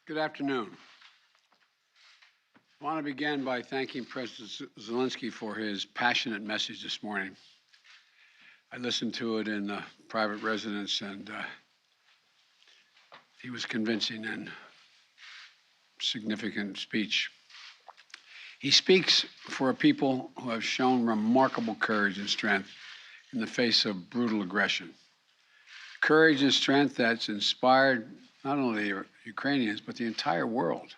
Good afternoon. I want to begin by thanking President Zelensky for his passionate message this morning. I listened to it in the private residence, and he was convincing and significant speech. He speaks for a people who have shown remarkable courage and strength in the face of brutal aggression. Courage and strength that's inspired not only the Ukrainians, but the entire world.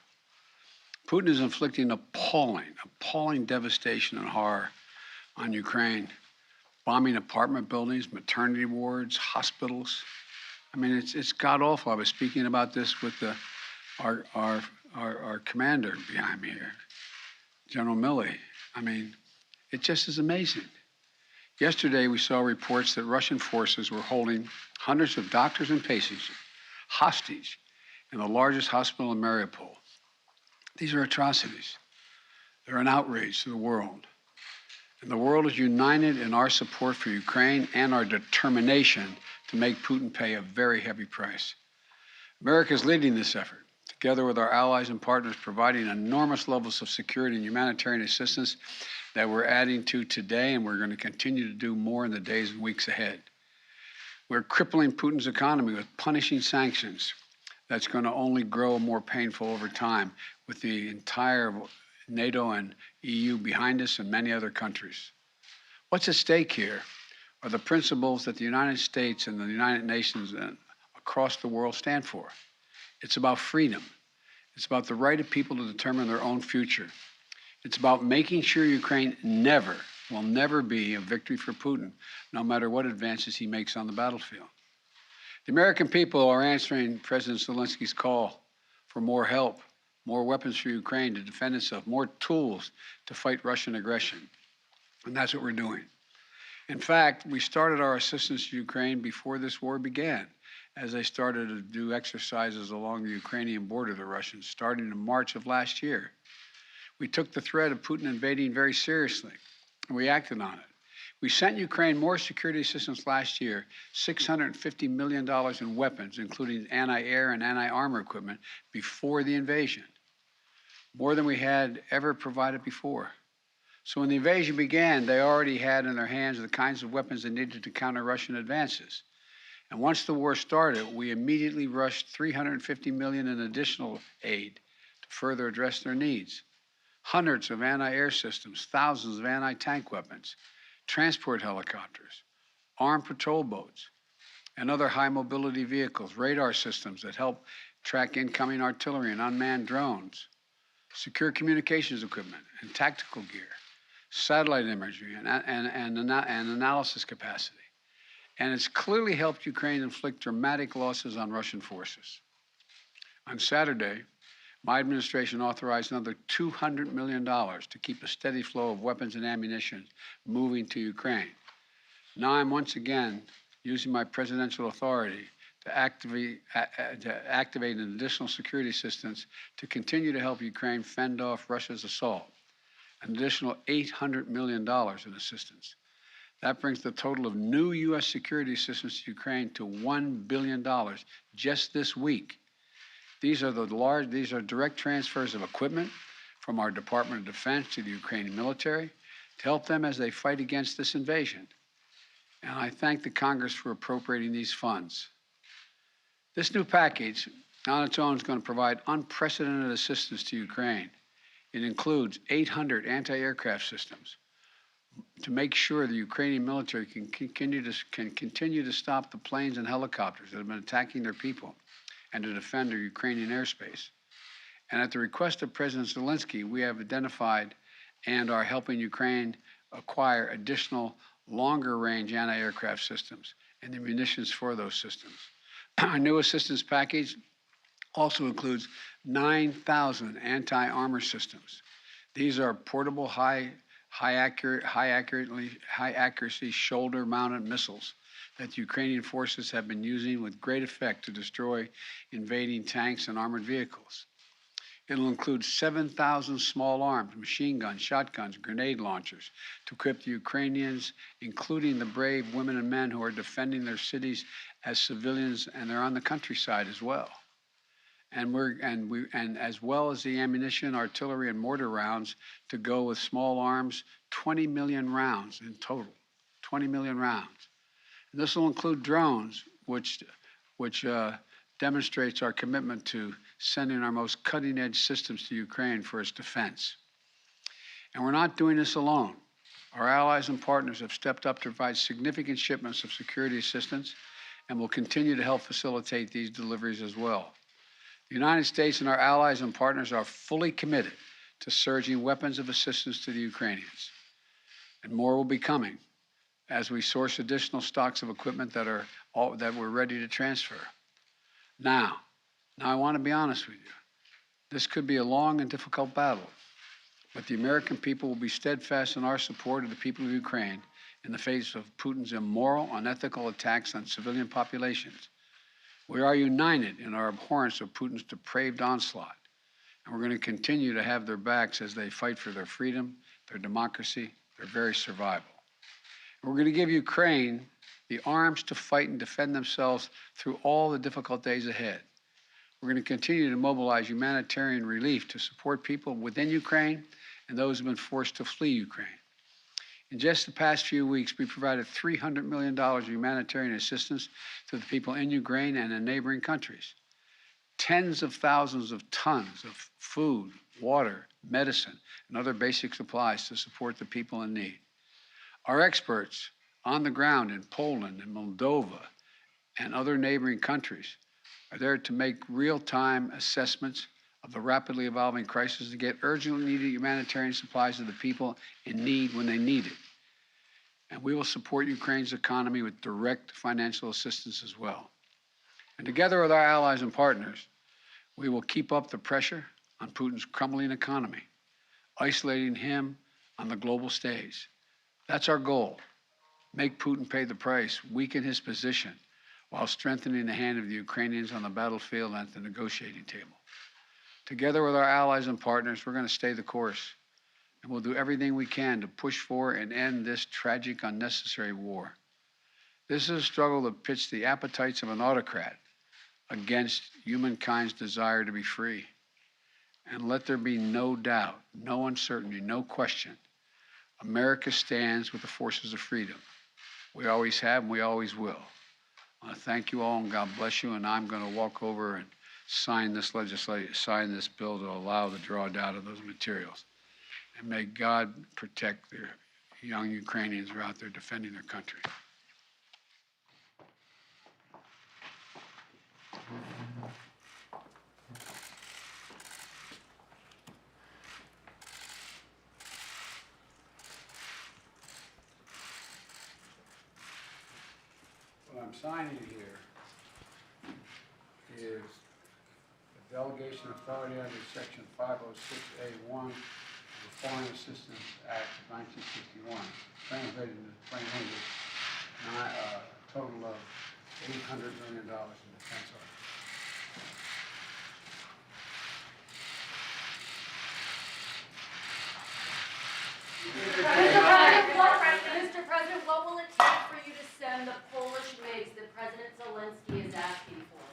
Putin is inflicting appalling devastation and horror on Ukraine, bombing apartment buildings, maternity wards, hospitals. I mean, it's god awful. I was speaking about this with our commander behind me here, General Milley. I mean, it just is amazing. Yesterday, we saw reports that Russian forces were holding hundreds of doctors and patients hostage in the largest hospital in Mariupol. These are atrocities. They're an outrage to the world. And the world is united in our support for Ukraine and our determination to make Putin pay a very heavy price. America is leading this effort, together with our allies and partners, providing enormous levels of security and humanitarian assistance that we're adding to today, and we're going to continue to do more in the days and weeks ahead. We're crippling Putin's economy with punishing sanctions that's going to only grow more painful over time, with the entire NATO and EU behind us and many other countries. What's at stake here are the principles that the United States and the United Nations and across the world stand for. It's about freedom. It's about the right of people to determine their own future. It's about making sure Ukraine will never be a victory for Putin, no matter what advances he makes on the battlefield. The American people are answering President Zelensky's call for more help, more weapons for Ukraine to defend itself, more tools to fight Russian aggression. And that's what we're doing. In fact, we started our assistance to Ukraine before this war began, as they started to do exercises along the Ukrainian border, the Russians, starting in March of last year. We took the threat of Putin invading very seriously, and we acted on it. We sent Ukraine more security assistance last year, $650 million in weapons, including anti-air and anti-armor equipment, before the invasion, more than we had ever provided before. So when the invasion began, they already had in their hands the kinds of weapons they needed to counter Russian advances. And once the war started, we immediately rushed $350 million in additional aid to further address their needs. Hundreds of anti-air systems, thousands of anti-tank weapons, transport helicopters, armed patrol boats, and other high-mobility vehicles, radar systems that help track incoming artillery and unmanned drones, secure communications equipment and tactical gear, satellite imagery and analysis capacity. And it's clearly helped Ukraine inflict dramatic losses on Russian forces. On Saturday, my administration authorized another $200 million to keep a steady flow of weapons and ammunition moving to Ukraine. Now I'm once again using my presidential authority to activate an additional security assistance to continue to help Ukraine fend off Russia's assault, an additional $800 million in assistance. That brings the total of new U.S. security assistance to Ukraine to $1 billion just this week. These are direct transfers of equipment from our Department of Defense to the Ukrainian military to help them as they fight against this invasion. And I thank the Congress for appropriating these funds. This new package on its own is going to provide unprecedented assistance to Ukraine. It includes 800 anti-aircraft systems to make sure the Ukrainian military can continue to stop the planes and helicopters that have been attacking their people and to defend their Ukrainian airspace. And at the request of President Zelensky, we have identified and are helping Ukraine acquire additional longer-range anti-aircraft systems and the munitions for those systems. Our new assistance package also includes 9,000 anti-armor systems. These are portable, high accuracy shoulder-mounted missiles that the Ukrainian forces have been using with great effect to destroy invading tanks and armored vehicles. It'll include 7,000 small arms, machine guns, shotguns, grenade launchers to equip the Ukrainians, including the brave women and men who are defending their cities as civilians, and they're on the countryside as well. and as well as the ammunition, artillery, and mortar rounds to go with small arms, 20 million rounds in total, 20 million rounds. And this will include drones, which demonstrates our commitment to sending our most cutting-edge systems to Ukraine for its defense. And we're not doing this alone. Our allies and partners have stepped up to provide significant shipments of security assistance and will continue to help facilitate these deliveries as well. The United States and our allies and partners are fully committed to surging weapons of assistance to the Ukrainians. And more will be coming as we source additional stocks of equipment that we're ready to transfer. Now I want to be honest with you. This could be a long and difficult battle, but the American people will be steadfast in our support of the people of Ukraine in the face of Putin's immoral, unethical attacks on civilian populations. We are united in our abhorrence of Putin's depraved onslaught, and we're going to continue to have their backs as they fight for their freedom, their democracy, their very survival. And we're going to give Ukraine the arms to fight and defend themselves through all the difficult days ahead. We're going to continue to mobilize humanitarian relief to support people within Ukraine and those who have been forced to flee Ukraine. In just the past few weeks, we provided $300 million of humanitarian assistance to the people in Ukraine and in neighboring countries. Tens of thousands of tons of food, water, medicine, and other basic supplies to support the people in need. Our experts on the ground in Poland and Moldova and other neighboring countries are there to make real-time assessments of the rapidly evolving crisis to get urgently needed humanitarian supplies to the people in need when they need it. And we will support Ukraine's economy with direct financial assistance as well. And together with our allies and partners, we will keep up the pressure on Putin's crumbling economy, isolating him on the global stage. That's our goal. Make Putin pay the price, weaken his position, while strengthening the hand of the Ukrainians on the battlefield and at the negotiating table. Together with our allies and partners, we're going to stay the course, and we'll do everything we can to push for and end this tragic, unnecessary war. This is a struggle that pits the appetites of an autocrat against humankind's desire to be free. And let there be no doubt, no uncertainty, no question. America stands with the forces of freedom. We always have and we always will. I want to thank you all and God bless you. And I'm going to walk over and sign this bill to allow the drawdown of those materials. And may God protect the young Ukrainians who are out there defending their country. What I'm signing here is the delegation authority under Section 506A1 of the Foreign Assistance Act of 1961, translated into plain English, a total of $800 million in defense articles. Mr. President, what will it take for you to send the Polish MiGs that President Zelensky is asking for?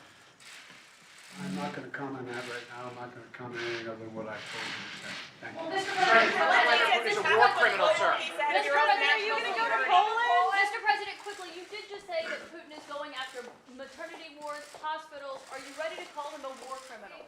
I'm not going to comment on that right now. I'm not going to comment on anything other than what I told you to say. Thank you. Well, Mr. President, He's a war criminal, sir. Mr. President, are you going to go to Poland? Mr. President, quickly, you did just say that Putin is going after maternity wards, hospitals. Are you ready to call him a war criminal?